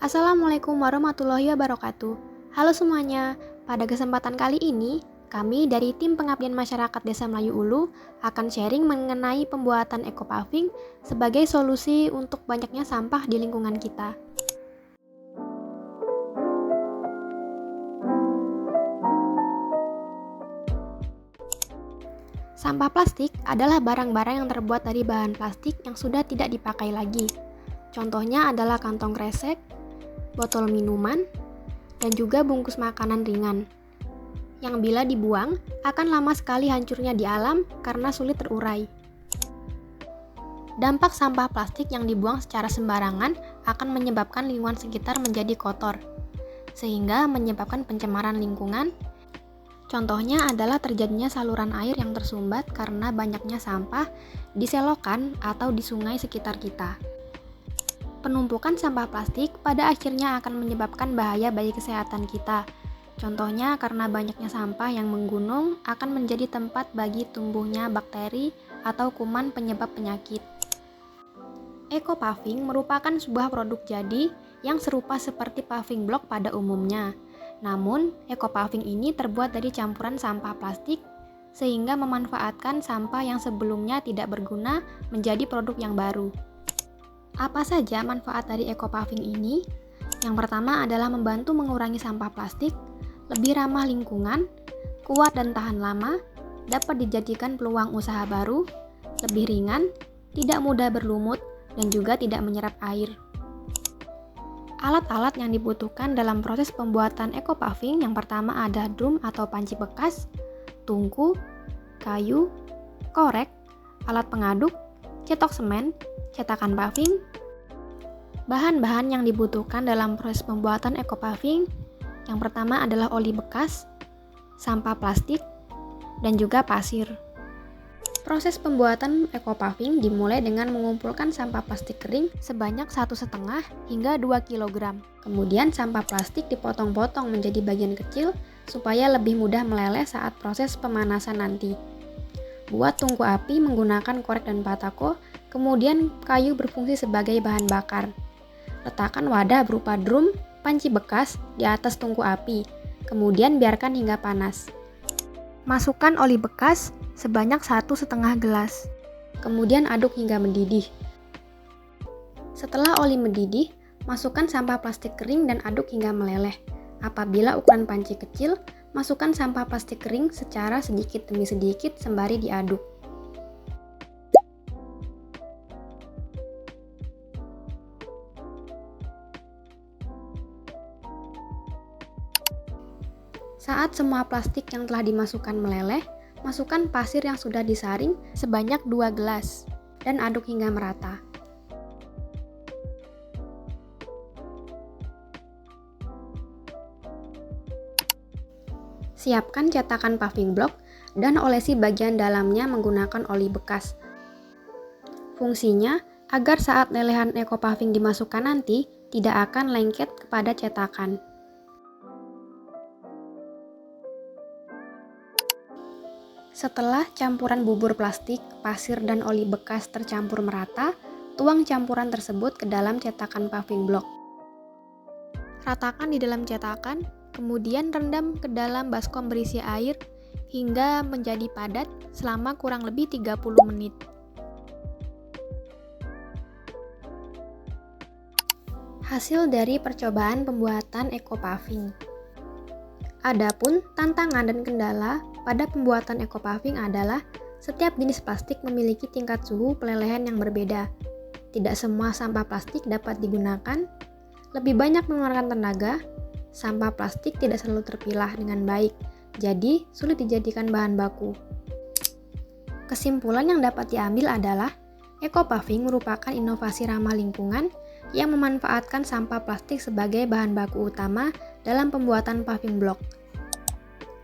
Assalamualaikum warahmatullahi wabarakatuh. Halo semuanya, pada kesempatan kali ini, kami dari tim pengabdian masyarakat Desa Melayu Ulu akan sharing mengenai pembuatan ekopaving sebagai solusi untuk banyaknya sampah di lingkungan kita. Sampah plastik adalah barang-barang yang terbuat dari bahan plastik yang sudah tidak dipakai lagi. Contohnya adalah kantong kresek, botol minuman, dan juga bungkus makanan ringan, yang bila dibuang akan lama sekali hancurnya di alam karena sulit terurai. Dampak sampah plastik yang dibuang secara sembarangan akan menyebabkan lingkungan sekitar menjadi kotor, sehingga menyebabkan pencemaran lingkungan. Contohnya adalah terjadinya saluran air yang tersumbat karena banyaknya sampah di selokan atau di sungai sekitar kita. Penumpukan sampah plastik pada akhirnya akan menyebabkan bahaya bagi kesehatan kita. Contohnya karena banyaknya sampah yang menggunung akan menjadi tempat bagi tumbuhnya bakteri atau kuman penyebab penyakit. Ekopaving merupakan sebuah produk jadi yang serupa seperti paving block pada umumnya. Namun, ekopaving ini terbuat dari campuran sampah plastik sehingga memanfaatkan sampah yang sebelumnya tidak berguna menjadi produk yang baru. Apa saja manfaat dari ekopaving ini? Yang pertama adalah membantu mengurangi sampah plastik, lebih ramah lingkungan, kuat dan tahan lama, dapat dijadikan peluang usaha baru, lebih ringan, tidak mudah berlumut, dan juga tidak menyerap air. Alat-alat yang dibutuhkan dalam proses pembuatan ekopaving yang pertama ada drum atau panci bekas, tungku, kayu, korek, alat pengaduk, cetok semen, cetakan paving. Bahan-bahan yang dibutuhkan dalam proses pembuatan ekopaving yang pertama adalah oli bekas, sampah plastik, dan juga pasir. Proses pembuatan ekopaving dimulai dengan mengumpulkan sampah plastik kering sebanyak 1,5 hingga 2 kg. Kemudian sampah plastik dipotong-potong menjadi bagian kecil supaya lebih mudah meleleh saat proses pemanasan nanti. Buat tungku api menggunakan korek dan batako, kemudian kayu berfungsi sebagai bahan bakar. Letakkan wadah berupa drum, panci bekas di atas tungku api, kemudian biarkan hingga panas. Masukkan oli bekas sebanyak 1,5 gelas. Kemudian aduk hingga mendidih. Setelah oli mendidih, masukkan sampah plastik kering dan aduk hingga meleleh. Apabila ukuran panci kecil, masukkan sampah plastik kering secara sedikit demi sedikit sembari diaduk. Saat semua plastik yang telah dimasukkan meleleh, masukkan pasir yang sudah disaring sebanyak 2 gelas dan aduk hingga merata. Siapkan cetakan paving block dan olesi bagian dalamnya menggunakan oli bekas. Fungsinya agar saat lelehan ekopaving dimasukkan nanti tidak akan lengket kepada cetakan. Setelah campuran bubur plastik, pasir, dan oli bekas tercampur merata, tuang campuran tersebut ke dalam cetakan paving block. Ratakan di dalam cetakan, kemudian rendam ke dalam baskom berisi air hingga menjadi padat selama kurang lebih 30 menit. Hasil dari percobaan pembuatan ekopaving. Adapun tantangan dan kendala pada pembuatan ekopaving adalah setiap jenis plastik memiliki tingkat suhu pelelehan yang berbeda. Tidak semua sampah plastik dapat digunakan, lebih banyak mengeluarkan tenaga, sampah plastik tidak selalu terpilah dengan baik, jadi sulit dijadikan bahan baku. Kesimpulan yang dapat diambil adalah ekopaving merupakan inovasi ramah lingkungan yang memanfaatkan sampah plastik sebagai bahan baku utama dalam pembuatan paving block.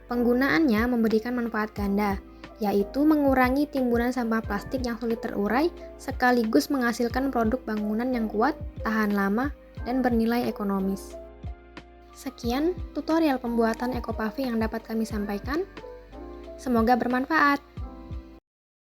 Penggunaannya memberikan manfaat ganda, yaitu mengurangi timbunan sampah plastik yang sulit terurai sekaligus menghasilkan produk bangunan yang kuat, tahan lama, dan bernilai ekonomis. Sekian tutorial pembuatan ekopaving yang dapat kami sampaikan. Semoga bermanfaat.